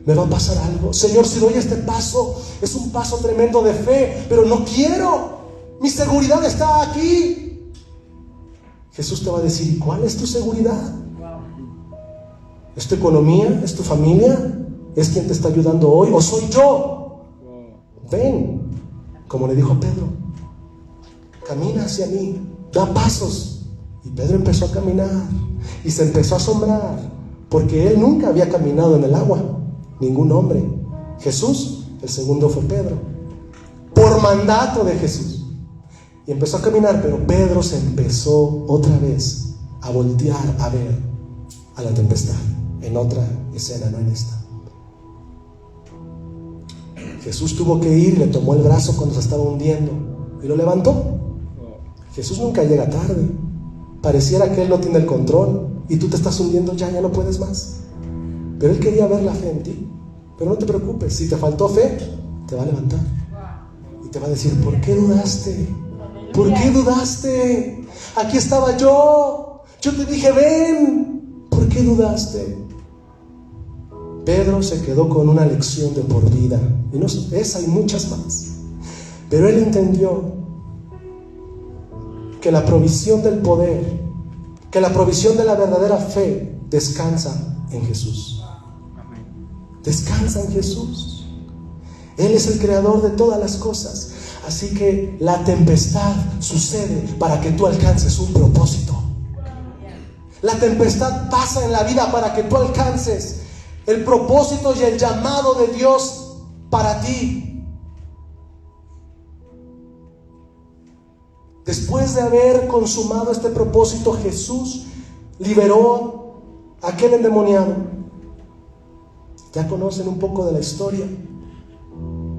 me va a pasar algo. Señor, si doy este paso, es un paso tremendo de fe, pero no quiero. Mi seguridad está aquí. Jesús te va a decir, ¿y cuál es tu seguridad? ¿Es tu economía? ¿Es tu familia? ¿Es quien te está ayudando hoy? ¿O soy yo? Ven, como le dijo Pedro, camina hacia mí, da pasos. Y Pedro empezó a caminar y se empezó a asombrar, porque él nunca había caminado en el agua, ningún hombre. Jesús, el segundo fue Pedro, por mandato de Jesús. Y empezó a caminar, pero Pedro se empezó otra vez a voltear a ver a la tempestad, en otra escena, no en esta. Jesús tuvo que ir, le tomó el brazo cuando se estaba hundiendo y lo levantó. Jesús nunca llega tarde. Pareciera que Él no tiene el control y tú te estás hundiendo, ya no puedes más. Pero Él quería ver la fe en ti. Pero no te preocupes, si te faltó fe, te va a levantar y te va a decir, ¿por qué dudaste? ¿Por qué dudaste? Aquí estaba yo te dije, ven. ¿Por qué dudaste? Pedro se quedó con una lección de por vida, y no esa y muchas más. Pero él entendió que la provisión del poder, que la provisión de la verdadera fe descansa en Jesús. Descansa en Jesús. Él es el creador de todas las cosas. Así que la tempestad sucede para que tú alcances un propósito. La tempestad pasa en la vida para que tú alcances el propósito y el llamado de Dios para ti. Después de haber consumado este propósito, Jesús liberó a aquel endemoniado. Ya conocen un poco de la historia.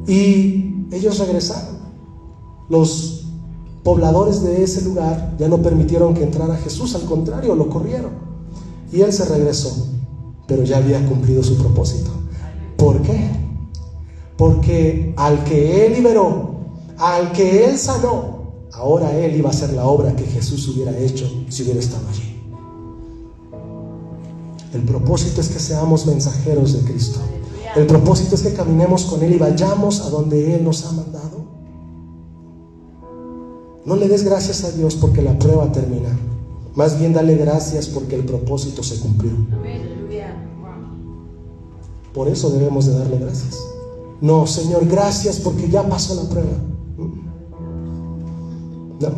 Y ellos regresaron. Los pobladores de ese lugar ya no permitieron que entrara Jesús, al contrario, lo corrieron. Y él se regresó, pero ya había cumplido su propósito. ¿Por qué? Porque al que él liberó, al que él sanó, ahora él iba a hacer la obra que Jesús hubiera hecho si hubiera estado allí. El propósito es que seamos mensajeros de Cristo. El propósito es que caminemos con Él y vayamos a donde Él nos ha mandado. No le des gracias a Dios porque la prueba termina. Más bien dale gracias porque el propósito se cumplió. Por eso debemos de darle gracias. No, Señor, gracias porque ya pasó la prueba. No,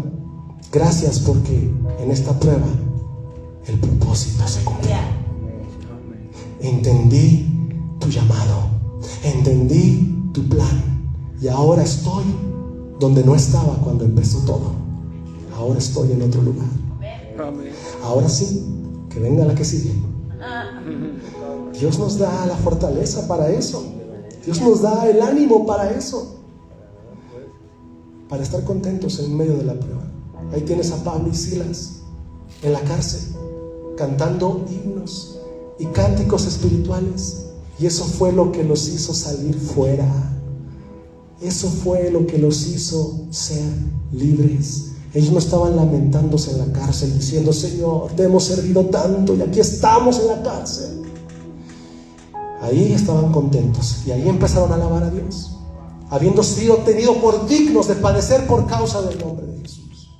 gracias porque en esta prueba el propósito se cumplió. Entendí tu llamado, entendí tu plan y ahora estoy donde no estaba cuando empezó todo. Ahora estoy en otro lugar. Ahora sí, que venga la que sigue. Dios nos da la fortaleza para eso. Dios nos da el ánimo para eso, para estar contentos en medio de la prueba. Ahí tienes a Pablo y Silas en la cárcel cantando himnos y cánticos espirituales, y eso fue lo que los hizo salir fuera. Eso fue lo que los hizo ser libres. Ellos no estaban lamentándose en la cárcel diciendo: Señor, te hemos servido tanto y aquí estamos en la cárcel. Ahí estaban contentos y ahí empezaron a alabar a Dios, habiendo sido tenidos por dignos de padecer por causa del nombre de Jesús.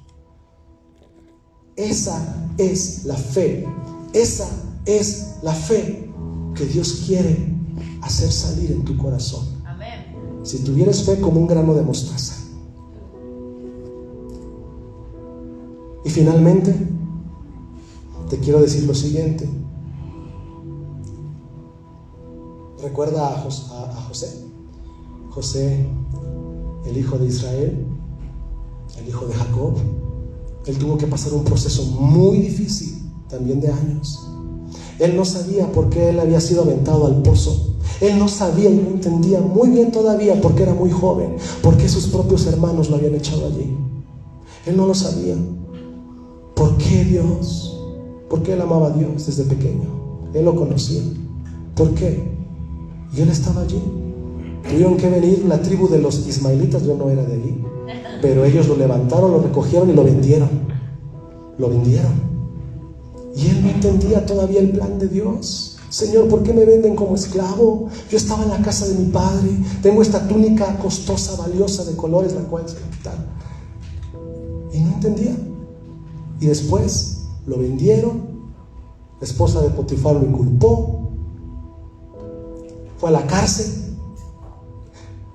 Esa es la fe. Esa es la fe que Dios quiere hacer salir en tu corazón.
Amén.
Si tuvieras fe como un grano de mostaza. Y finalmente te quiero decir lo siguiente. Recuerda a José. José, el hijo de Israel, el hijo de Jacob. Él tuvo que pasar un proceso muy difícil, también de años. Él no sabía por qué él había sido aventado al pozo. Él no sabía y no entendía muy bien todavía, porque era muy joven, por qué sus propios hermanos lo habían echado allí. Él no lo sabía. ¿Por qué Dios? ¿Por qué él amaba a Dios desde pequeño? Él lo conocía. ¿Por qué? Y él estaba allí. Tuvieron que venir la tribu de los ismaelitas. Yo no era de allí, pero ellos lo levantaron, lo recogieron y lo vendieron. Lo vendieron. Y él no entendía todavía el plan de Dios. Señor, ¿por qué me venden como esclavo? Yo estaba en la casa de mi padre. Tengo esta túnica costosa, valiosa, de colores, la cual se la quitaron. Y no entendía. Y después lo vendieron. La esposa de Potifar lo inculpó. Fue a la cárcel.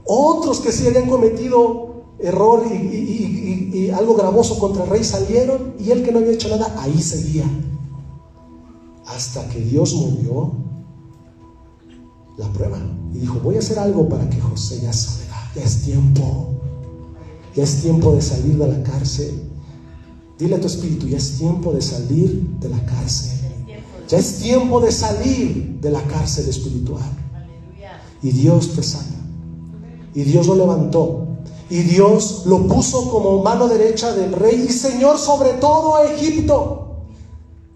Otros que sí habían cometido error y algo gravoso contra el rey salieron, y él, que no había hecho nada, ahí seguía. Hasta que Dios movió la prueba y dijo: voy a hacer algo para que José ya salga. Ya es tiempo. Ya es tiempo de salir de la cárcel. Dile a tu espíritu: ya es tiempo de salir de la cárcel. Ya es tiempo de salir de la cárcel espiritual. Y Dios te sana. Y Dios lo levantó. Y Dios lo puso como mano derecha del rey y señor sobre todo Egipto.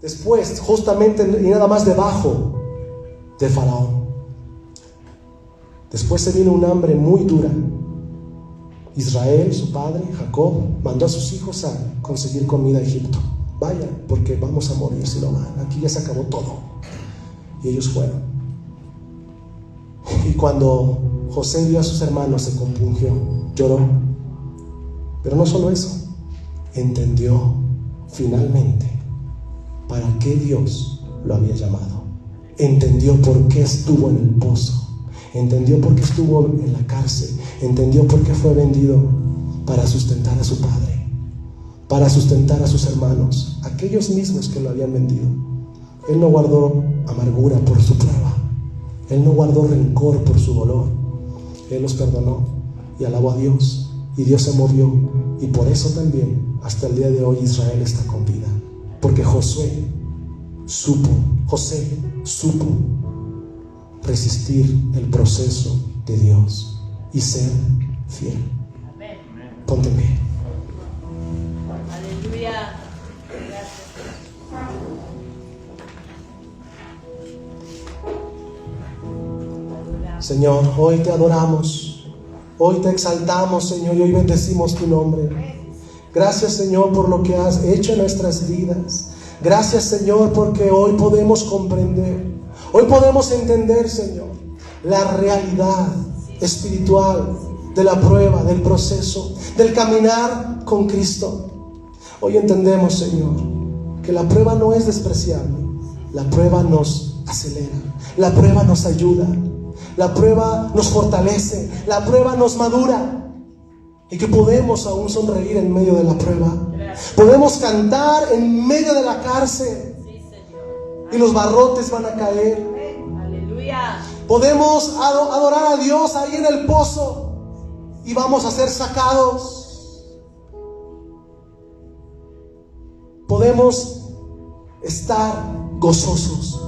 Después, justamente y nada más debajo de Faraón. Después se vino un hambre muy dura. Israel, su padre, Jacob, mandó a sus hijos a conseguir comida a Egipto. Vayan, porque vamos a morir si no van. Aquí ya se acabó todo. Y ellos fueron. Y cuando José vio a sus hermanos, se compungió, lloró. Pero no solo eso. entendió finalmente para qué Dios lo había llamado. Entendió por qué estuvo en el pozo. Entendió por qué estuvo en la cárcel. Entendió por qué fue vendido para sustentar a su padre, para sustentar a sus hermanos, aquellos mismos que lo habían vendido. Él no guardó amargura por su prueba. Él no guardó rencor por su dolor. Él los perdonó y alabó a Dios. Y Dios se movió. Y por eso también, hasta el día de hoy, Israel está con vida. Porque José supo resistir el proceso de Dios y ser fiel.
Amén.
Ponte en pie.
Aleluya. Gracias.
Señor, hoy te adoramos, hoy te exaltamos, Señor, y hoy bendecimos tu nombre. Gracias, Señor, por lo que has hecho en nuestras vidas. Gracias, Señor, porque hoy podemos comprender, hoy podemos entender, Señor, la realidad espiritual de la prueba, del proceso, del caminar con Cristo. Hoy entendemos, Señor, que la prueba no es despreciable. La prueba nos acelera, la prueba nos ayuda, la prueba nos fortalece, la prueba nos madura. Y que podemos aún sonreír en medio de la prueba. Podemos cantar en medio de la cárcel. Y los barrotes van a caer.
Aleluya.
Podemos adorar a Dios ahí en el pozo. Y vamos a ser sacados. Podemos estar gozosos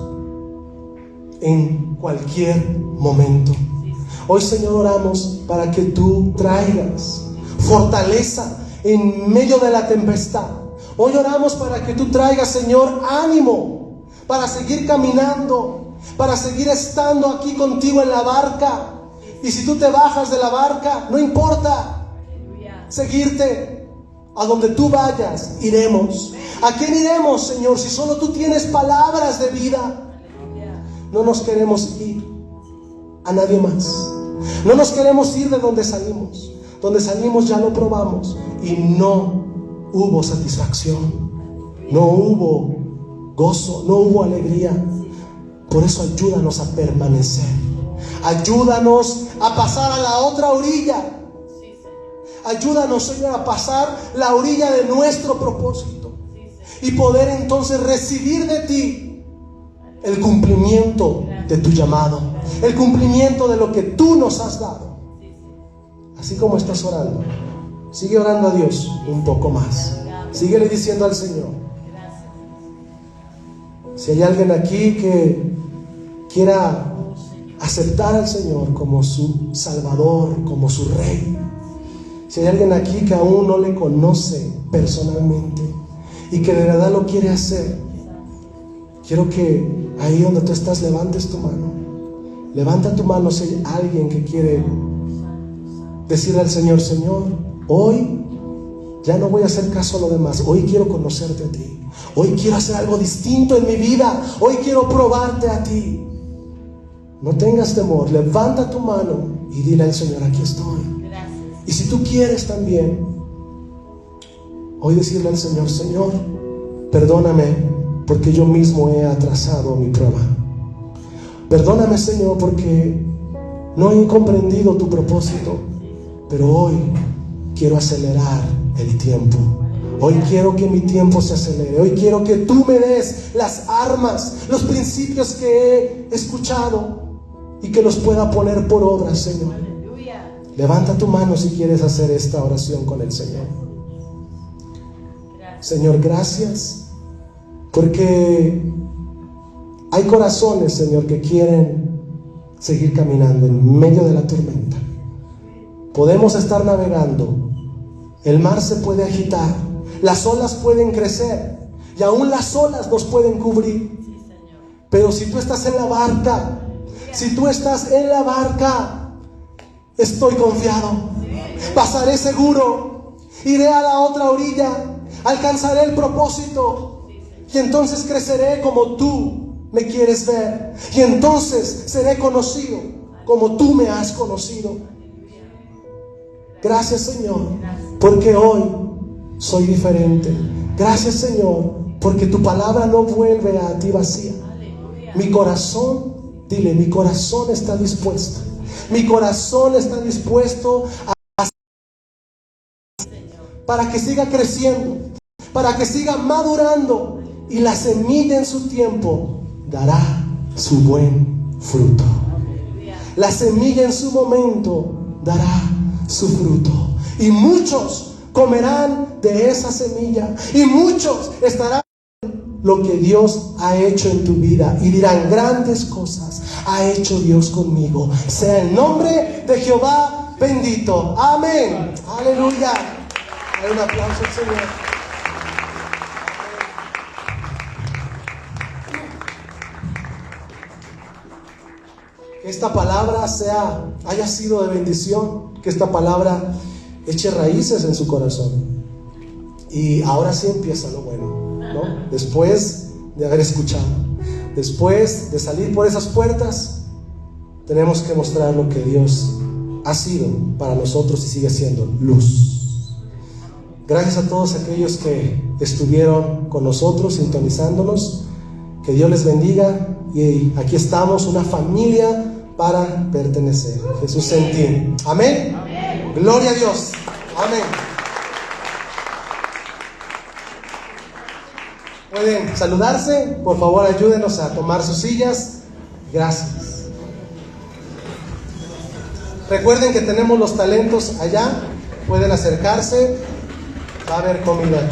en cualquier momento. Hoy, Señor, oramos para que tú traigas fortaleza en medio de la tempestad. Hoy oramos para que tú traigas, Señor, ánimo para seguir caminando, para seguir estando aquí contigo en la barca. Y si tú te bajas de la barca, no importa, seguirte. A donde tú vayas, iremos. ¿A quién iremos, Señor, si solo tú tienes palabras de vida? No nos queremos ir a nadie más. No nos queremos ir de donde salimos. Donde salimos ya lo probamos y no hubo satisfacción, no hubo gozo, no hubo alegría. Por eso ayúdanos a permanecer. Ayúdanos a pasar a la otra orilla. Ayúdanos, Señor, a pasar la orilla de nuestro propósito y poder entonces recibir de ti el cumplimiento de tu llamado, el cumplimiento de lo que tú nos has dado. Así como estás orando, sigue orando a Dios un poco más. Síguele diciendo al Señor. Si hay alguien aquí que quiera aceptar al Señor como su Salvador, como su Rey, si hay alguien aquí que aún no le conoce personalmente y que de verdad lo quiere hacer, quiero que ahí donde tú estás levantes tu mano. Levanta tu mano si hay alguien que quiere decirle al Señor: Señor, hoy ya no voy a hacer caso a lo demás. Hoy quiero conocerte a ti. Hoy quiero hacer algo distinto en mi vida. Hoy quiero probarte a ti. No tengas temor. Levanta tu mano y dile al Señor: aquí estoy. Y si tú quieres también hoy decirle al Señor: Señor, perdóname porque yo mismo he atrasado mi prueba. Perdóname, Señor, porque no he comprendido tu propósito. Pero hoy quiero acelerar el tiempo. Hoy quiero que mi tiempo se acelere. Hoy quiero que tú me des las armas, los principios que he escuchado y que los pueda poner por obra, Señor. Levanta tu mano si quieres hacer esta oración con el Señor. Señor, gracias porque hay corazones, Señor, que quieren seguir caminando en medio de la tormenta. Podemos estar navegando, el mar se puede agitar, las olas pueden crecer y aún las olas nos pueden cubrir. Pero si tú estás en la barca, estoy confiado, pasaré seguro, iré a la otra orilla, alcanzaré el propósito y entonces creceré como tú me quieres ver y entonces seré conocido como tú me has conocido. Gracias, Señor, porque hoy soy diferente. Gracias, Señor, porque tu palabra no vuelve a ti vacía. Mi corazón, dile, mi corazón está dispuesto. Mi corazón está dispuesto para que siga creciendo, para que siga madurando, y la semilla en su tiempo dará su buen fruto. La semilla en su momento dará su fruto, y muchos comerán de esa semilla, y muchos estarán lo que Dios ha hecho en tu vida y dirán: grandes cosas ha hecho Dios conmigo. Sea el nombre de Jehová bendito. Amén. Aleluya. Hay un aplauso al Señor. Que esta palabra haya sido de bendición, que esta palabra eche raíces en su corazón. Y ahora sí empieza lo bueno, ¿no? Después de haber escuchado, después de salir por esas puertas, tenemos que mostrar lo que Dios ha sido para nosotros y sigue siendo: luz. Gracias a todos aquellos que estuvieron con nosotros, sintonizándonos. Que Dios les bendiga, y aquí estamos, una familia para pertenecer. Jesús en ti. Amén. Amén. Gloria a Dios. Amén. Pueden saludarse. Por favor, ayúdenos a tomar sus sillas. Gracias. Recuerden que tenemos los talentos allá. Pueden acercarse. Va a haber comida.